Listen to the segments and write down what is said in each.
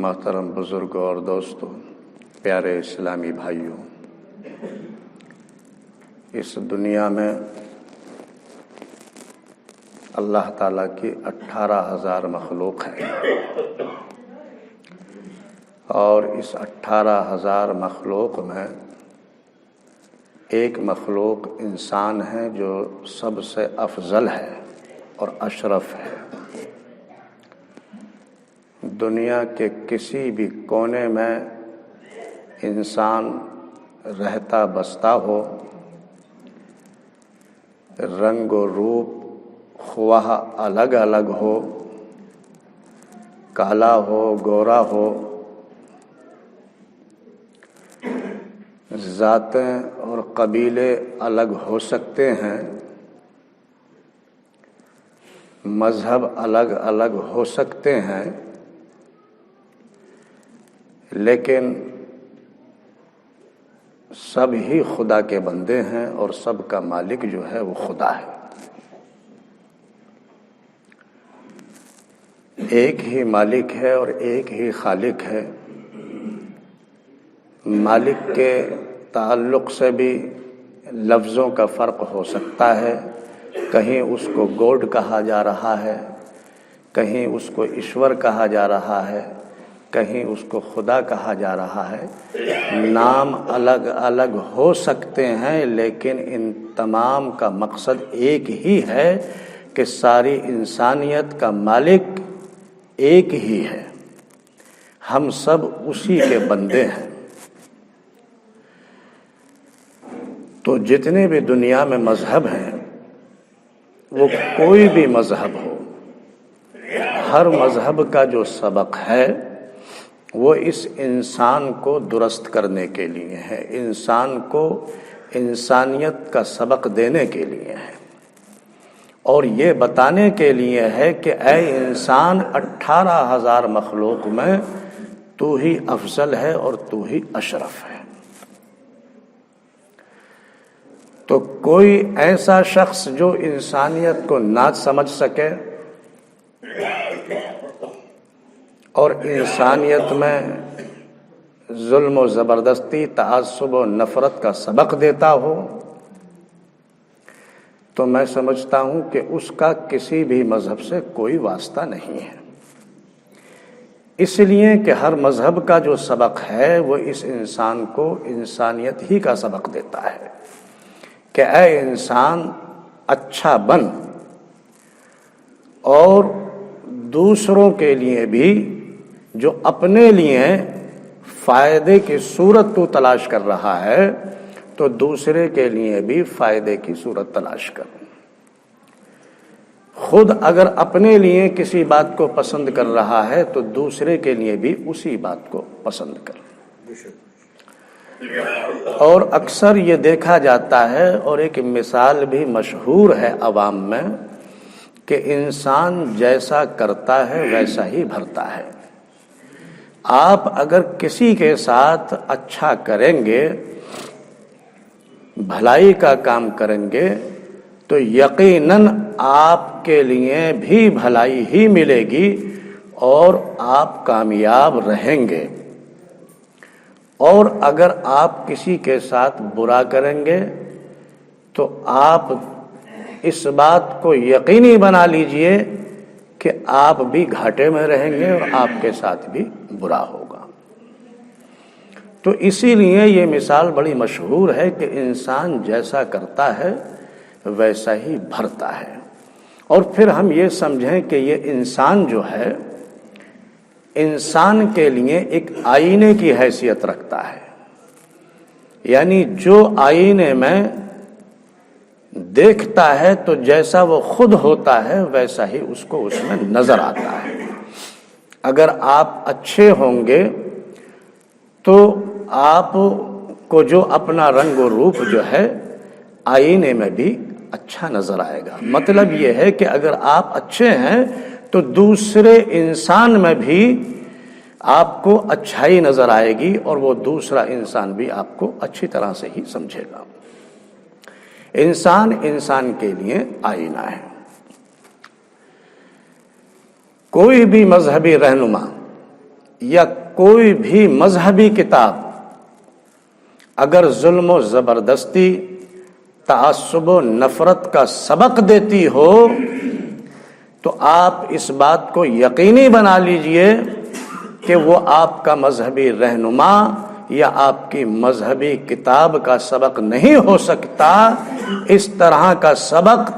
محترم بزرگوں اور دوستوں، پیارے اسلامی بھائیوں، اس دنیا میں اللہ تعالیٰ کی 18,000 مخلوق ہے، اور اس 18,000 مخلوق میں ایک مخلوق انسان ہے جو سب سے افضل ہے اور اشرف ہے۔ دنیا کے کسی بھی کونے میں انسان رہتا بستا ہو، رنگ و روپ خواہ الگ الگ ہو، کالا ہو گورا ہو، ذاتیں اور قبیلے الگ ہو سکتے ہیں، مذہب الگ الگ ہو سکتے ہیں، لیکن سب ہی خدا کے بندے ہیں اور سب کا مالک جو ہے وہ خدا ہے۔ ایک ہی مالک ہے اور ایک ہی خالق ہے۔ مالک کے تعلق سے بھی لفظوں کا فرق ہو سکتا ہے، کہیں اس کو گوڈ کہا جا رہا ہے، کہیں اس کو ایشور کہا جا رہا ہے، کہیں اس کو خدا کہا جا رہا ہے۔ نام الگ الگ ہو سکتے ہیں، لیکن ان تمام کا مقصد ایک ہی ہے کہ ساری انسانیت کا مالک ایک ہی ہے، ہم سب اسی کے بندے ہیں۔ تو جتنے بھی دنیا میں مذہب ہیں، وہ کوئی بھی مذہب ہو، ہر مذہب کا جو سبق ہے وہ اس انسان کو درست کرنے کے لیے ہے، انسان کو انسانیت کا سبق دینے کے لیے ہے، اور یہ بتانے کے لیے ہے کہ اے انسان، 18,000 مخلوق میں تو ہی افضل ہے اور تو ہی اشرف ہے۔ تو کوئی ایسا شخص جو انسانیت کو نہ سمجھ سکے اور انسانیت میں ظلم و زبردستی، تعصب و نفرت کا سبق دیتا ہو، تو میں سمجھتا ہوں کہ اس کا کسی بھی مذہب سے کوئی واسطہ نہیں ہے۔ اس لیے کہ ہر مذہب کا جو سبق ہے وہ اس انسان کو انسانیت ہی کا سبق دیتا ہے کہ اے انسان، اچھا بن اور دوسروں کے لیے بھی، جو اپنے لیے فائدے کی صورت تو تلاش کر رہا ہے، تو دوسرے کے لیے بھی فائدے کی صورت تلاش کر۔ خود اگر اپنے لیے کسی بات کو پسند کر رہا ہے تو دوسرے کے لیے بھی اسی بات کو پسند کر۔ اور اکثر یہ دیکھا جاتا ہے، اور ایک مثال بھی مشہور ہے عوام میں، کہ انسان جیسا کرتا ہے ویسا ہی بھرتا ہے۔ آپ اگر کسی کے ساتھ اچھا کریں گے، بھلائی کا کام کریں گے، تو یقیناً آپ کے لیے بھی بھلائی ہی ملے گی اور آپ کامیاب رہیں گے۔ اور اگر آپ کسی کے ساتھ برا کریں گے تو آپ اس بات کو یقینی بنا لیجئے کہ آپ بھی گھاٹے میں رہیں گے اور آپ کے ساتھ بھی برا ہوگا۔ تو اسی لیے یہ مثال بڑی مشہور ہے کہ انسان جیسا کرتا ہے ویسا ہی بھرتا ہے۔ اور پھر ہم یہ سمجھیں کہ یہ انسان جو ہے، انسان کے لیے ایک آئینے کی حیثیت رکھتا ہے، یعنی جو آئینے میں دیکھتا ہے تو جیسا وہ خود ہوتا ہے ویسا ہی اس کو اس میں نظر آتا ہے۔ اگر آپ اچھے ہوں گے تو آپ کو جو اپنا رنگ و روپ جو ہے آئینے میں بھی اچھا نظر آئے گا۔ مطلب یہ ہے کہ اگر آپ اچھے ہیں تو دوسرے انسان میں بھی آپ کو اچھائی نظر آئے گی، اور وہ دوسرا انسان بھی آپ کو اچھی طرح سے ہی سمجھے گا۔ انسان انسان کے لیے آئینہ ہے۔ کوئی بھی مذہبی رہنما یا کوئی بھی مذہبی کتاب اگر ظلم و زبردستی، تعصب و نفرت کا سبق دیتی ہو تو آپ اس بات کو یقینی بنا لیجئے کہ وہ آپ کا مذہبی رہنما یا آپ کی مذہبی کتاب کا سبق نہیں ہو سکتا۔ اس طرح کا سبق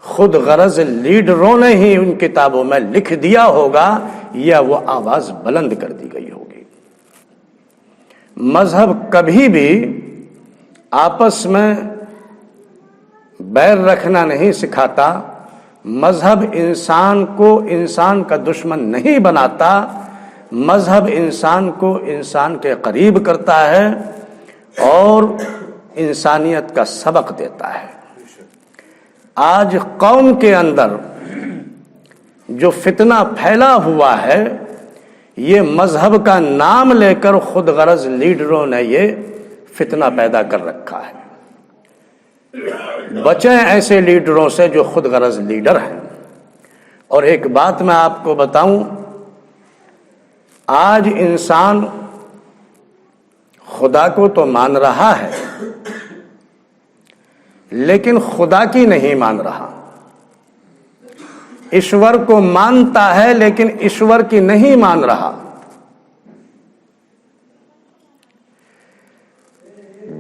خود غرض لیڈروں نے ہی ان کتابوں میں لکھ دیا ہوگا یا وہ آواز بلند کر دی گئی ہوگی۔ مذہب کبھی بھی آپس میں بیر رکھنا نہیں سکھاتا، مذہب انسان کو انسان کا دشمن نہیں بناتا، مذہب انسان کو انسان کے قریب کرتا ہے اور انسانیت کا سبق دیتا ہے۔ آج قوم کے اندر جو فتنہ پھیلا ہوا ہے، یہ مذہب کا نام لے کر خود غرض لیڈروں نے یہ فتنہ پیدا کر رکھا ہے۔ بچیں ایسے لیڈروں سے جو خود غرض لیڈر ہیں۔ اور ایک بات میں آپ کو بتاؤں، آج انسان خدا کو تو مان رہا ہے لیکن خدا کی نہیں مان رہا، ایشور کو مانتا ہے لیکن ایشور کی نہیں مان رہا۔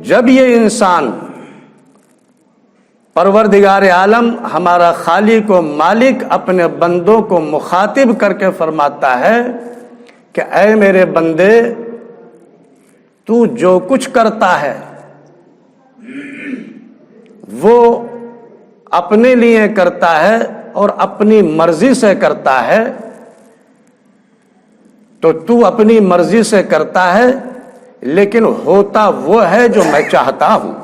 جب یہ انسان پروردگار عالم ہمارا خالق و مالک اپنے بندوں کو مخاطب کر کے فرماتا ہے کہ اے میرے بندے، تو جو کچھ کرتا ہے وہ اپنے لیے کرتا ہے اور اپنی مرضی سے کرتا ہے، تو اپنی مرضی سے کرتا ہے لیکن ہوتا وہ ہے جو میں چاہتا ہوں۔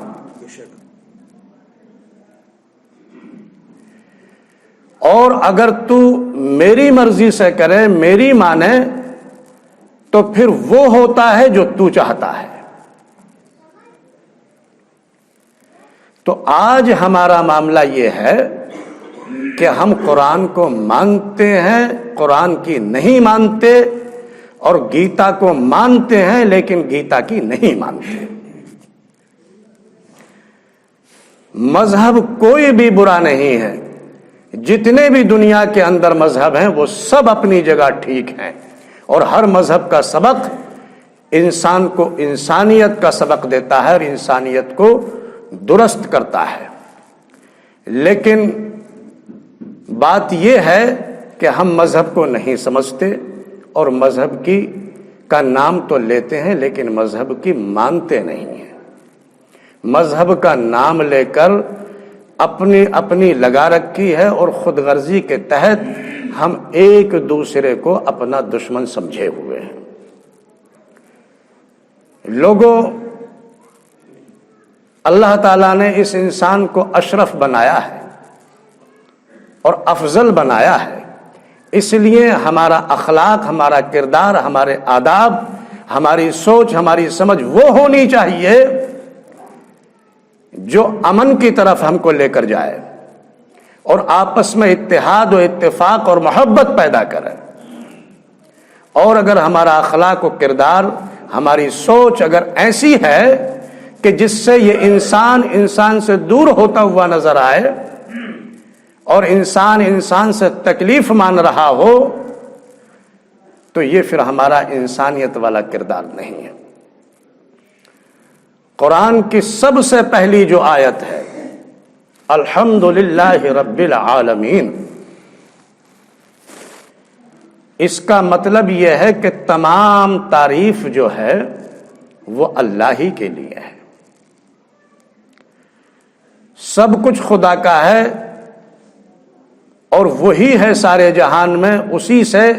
اور اگر تو میری مرضی سے کرے، میری مانے، تو پھر وہ ہوتا ہے جو تو چاہتا ہے۔ تو آج ہمارا معاملہ یہ ہے کہ ہم قرآن کو مانتے ہیں، قرآن کی نہیں مانتے، اور گیتا کو مانتے ہیں لیکن گیتا کی نہیں مانتے۔ مذہب کوئی بھی برا نہیں ہے، جتنے بھی دنیا کے اندر مذہب ہیں وہ سب اپنی جگہ ٹھیک ہیں، اور ہر مذہب کا سبق انسان کو انسانیت کا سبق دیتا ہے اور انسانیت کو درست کرتا ہے۔ لیکن بات یہ ہے کہ ہم مذہب کو نہیں سمجھتے اور مذہب کا نام تو لیتے ہیں لیکن مذہب کی مانتے نہیں ہیں۔ مذہب کا نام لے کر اپنی لگا رکھی ہے اور خود غرضی کے تحت ہم ایک دوسرے کو اپنا دشمن سمجھے ہوئے ہیں۔ لوگوں، اللہ تعالیٰ نے اس انسان کو اشرف بنایا ہے اور افضل بنایا ہے، اس لیے ہمارا اخلاق، ہمارا کردار، ہمارے آداب، ہماری سوچ، ہماری سمجھ وہ ہونی چاہیے جو امن کی طرف ہم کو لے کر جائے اور آپس میں اتحاد و اتفاق اور محبت پیدا کرے۔ اور اگر ہمارا اخلاق و کردار، ہماری سوچ اگر ایسی ہے کہ جس سے یہ انسان سے دور ہوتا ہوا نظر آئے اور انسان سے تکلیف مان رہا ہو، تو یہ پھر ہمارا انسانیت والا کردار نہیں ہے۔ قرآن کی سب سے پہلی جو آیت ہے، الحمدللہ رب العالمین، اس کا مطلب یہ ہے کہ تمام تعریف جو ہے وہ اللہ ہی کے لیے ہے۔ سب کچھ خدا کا ہے اور وہی ہے سارے جہان میں، اسی سے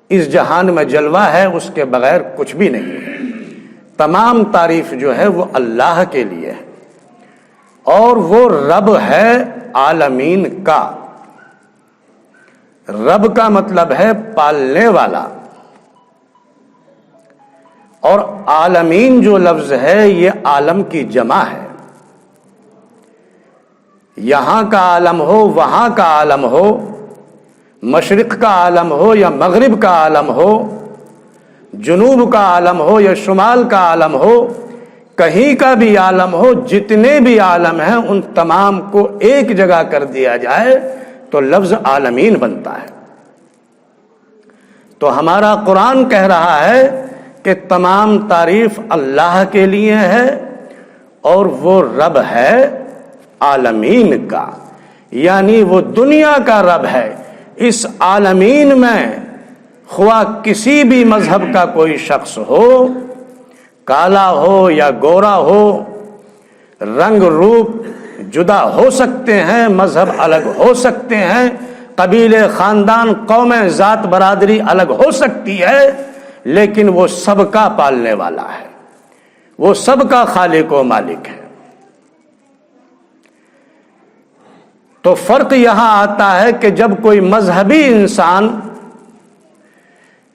اس جہان میں جلوہ ہے، اس کے بغیر کچھ بھی نہیں ہے۔ تمام تعریف جو ہے وہ اللہ کے لیے ہے، اور وہ رب ہے عالمین کا۔ رب کا مطلب ہے پالنے والا، اور عالمین جو لفظ ہے یہ عالم کی جمع ہے۔ یہاں کا عالم ہو، وہاں کا عالم ہو، مشرق کا عالم ہو یا مغرب کا عالم ہو، جنوب کا عالم ہو یا شمال کا عالم ہو، کہیں کا بھی عالم ہو، جتنے بھی عالم ہیں ان تمام کو ایک جگہ کر دیا جائے تو لفظ عالمین بنتا ہے۔ تو ہمارا قرآن کہہ رہا ہے کہ تمام تعریف اللہ کے لیے ہے اور وہ رب ہے عالمین کا، یعنی وہ دنیا کا رب ہے۔ اس عالمین میں خواہ کسی بھی مذہب کا کوئی شخص ہو، کالا ہو یا گورا ہو، رنگ روپ جدا ہو سکتے ہیں، مذہب الگ ہو سکتے ہیں، قبیلے، خاندان، قومیں، ذات، برادری الگ ہو سکتی ہے، لیکن وہ سب کا پالنے والا ہے، وہ سب کا خالق و مالک ہے۔ تو فرق یہاں آتا ہے کہ جب کوئی مذہبی انسان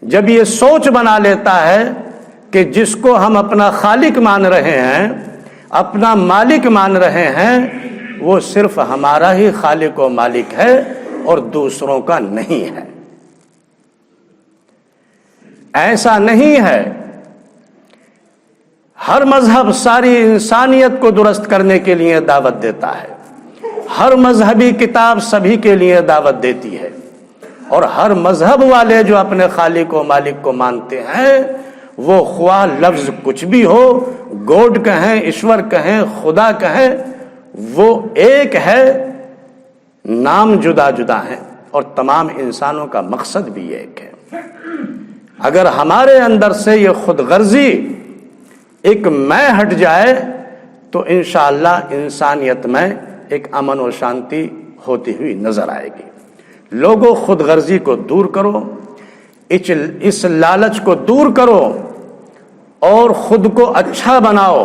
جب یہ سوچ بنا لیتا ہے کہ جس کو ہم اپنا خالق مان رہے ہیں، اپنا مالک مان رہے ہیں، وہ صرف ہمارا ہی خالق و مالک ہے اور دوسروں کا نہیں ہے۔ ایسا نہیں ہے۔ ہر مذہب ساری انسانیت کو درست کرنے کے لیے دعوت دیتا ہے، ہر مذہبی کتاب سبھی کے لیے دعوت دیتی ہے، اور ہر مذہب والے جو اپنے خالق و مالک کو مانتے ہیں وہ خواہ لفظ کچھ بھی ہو، گوڈ کہیں، ایشور کہیں، خدا کہیں، وہ ایک ہے، نام جدا جدا ہیں اور تمام انسانوں کا مقصد بھی ایک ہے۔ اگر ہمارے اندر سے یہ خود غرضی ایک میں ہٹ جائے تو انشاءاللہ انسانیت میں ایک امن و شانتی ہوتی ہوئی نظر آئے گی۔ لوگوں، خود غرضی کو دور کرو، اس لالچ کو دور کرو اور خود کو اچھا بناؤ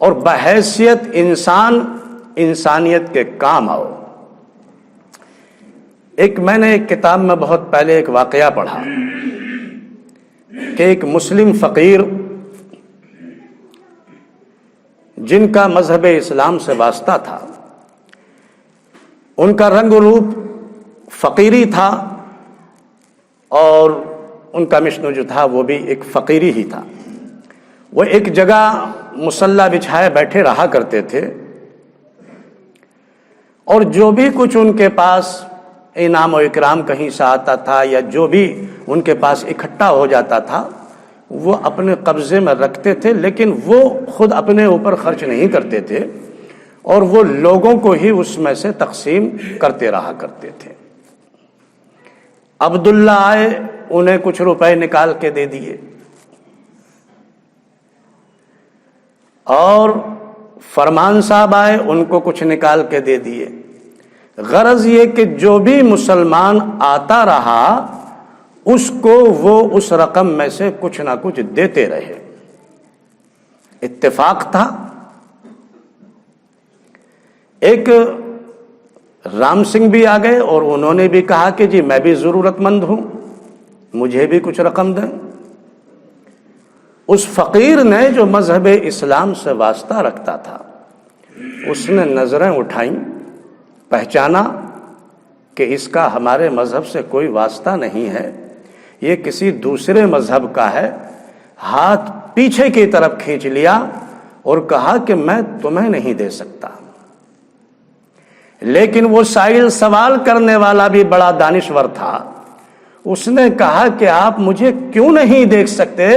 اور بحیثیت انسان انسانیت کے کام آؤ۔ میں نے ایک کتاب میں بہت پہلے ایک واقعہ پڑھا کہ ایک مسلم فقیر جن کا مذہب اسلام سے واسطہ تھا، ان کا رنگ و روپ فقیری تھا اور ان کا مشن جو تھا وہ بھی ایک فقیری ہی تھا۔ وہ ایک جگہ مصلی بچھائے بیٹھے رہا کرتے تھے اور جو بھی کچھ ان کے پاس انعام و اکرام کہیں سے آتا تھا یا جو بھی ان کے پاس اکٹھا ہو جاتا تھا وہ اپنے قبضے میں رکھتے تھے، لیکن وہ خود اپنے اوپر خرچ نہیں کرتے تھے اور وہ لوگوں کو ہی اس میں سے تقسیم کرتے رہا کرتے تھے۔ عبداللہ آئے، انہیں کچھ روپے نکال کے دے دیے، اور فرمان صاحب آئے، ان کو کچھ نکال کے دے دیے۔ غرض یہ کہ جو بھی مسلمان آتا رہا اس کو وہ اس رقم میں سے کچھ نہ کچھ دیتے رہے۔ اتفاق تھا۔ ایک رام سنگھ بھی آ گئے اور انہوں نے بھی کہا کہ جی میں بھی ضرورت مند ہوں، مجھے بھی کچھ رقم دیں۔ اس فقیر نے جو مذہب اسلام سے واسطہ رکھتا تھا اس نے نظریں اٹھائیں، پہچانا کہ اس کا ہمارے مذہب سے کوئی واسطہ نہیں ہے، یہ کسی دوسرے مذہب کا ہے۔ ہاتھ پیچھے کی طرف کھینچ لیا اور کہا کہ میں تمہیں نہیں دے سکتا۔ لیکن وہ سائل سوال کرنے والا بھی بڑا دانشور تھا، اس نے کہا کہ آپ مجھے کیوں نہیں دیکھ سکتے؟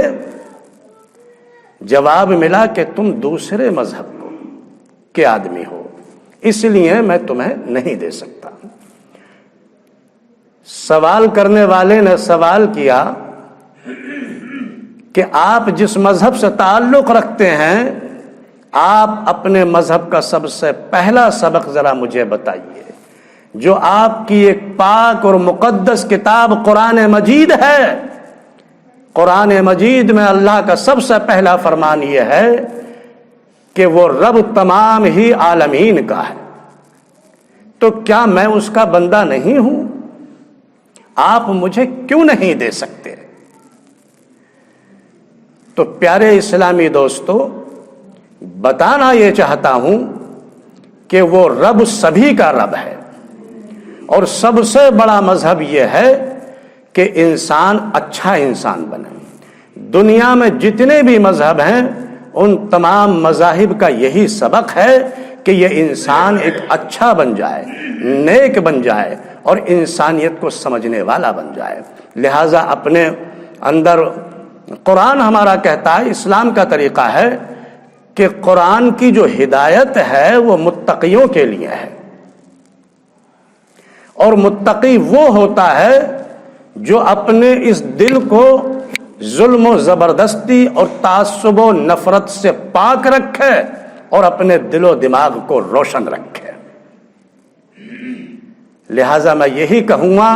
جواب ملا کہ تم دوسرے مذہب کے آدمی ہو، اس لیے میں تمہیں نہیں دے سکتا۔ سوال کرنے والے نے سوال کیا کہ آپ جس مذہب سے تعلق رکھتے ہیں، آپ اپنے مذہب کا سب سے پہلا سبق ذرا مجھے بتائیے، جو آپ کی ایک پاک اور مقدس کتاب قرآن مجید ہے۔ قرآن مجید میں اللہ کا سب سے پہلا فرمان یہ ہے کہ وہ رب تمام ہی عالمین کا ہے، تو کیا میں اس کا بندہ نہیں ہوں؟ آپ مجھے کیوں نہیں دے سکتے؟ تو پیارے اسلامی دوستو، بتانا یہ چاہتا ہوں کہ وہ رب سبھی کا رب ہے، اور سب سے بڑا مذہب یہ ہے کہ انسان اچھا انسان بنے۔ دنیا میں جتنے بھی مذہب ہیں ان تمام مذاہب کا یہی سبق ہے کہ یہ انسان ایک اچھا بن جائے، نیک بن جائے اور انسانیت کو سمجھنے والا بن جائے۔ لہٰذا اپنے اندر قرآن ہمارا کہتا ہے، اسلام کا طریقہ ہے کہ قرآن کی جو ہدایت ہے وہ متقیوں کے لیے ہے، اور متقی وہ ہوتا ہے جو اپنے اس دل کو ظلم و زبردستی اور تعصب و نفرت سے پاک رکھے اور اپنے دل و دماغ کو روشن رکھے۔ لہذا میں یہی کہوں گا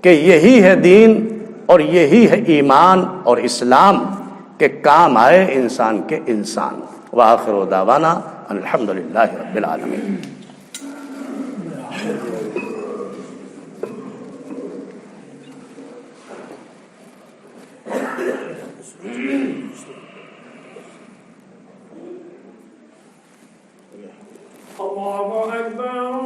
کہ یہی ہے دین اور یہی ہے ایمان اور اسلام کہ کام آئے انسان کے انسان۔ وآخر دعوانا الحمدللہ رب العالمین۔ اللہ اکبر۔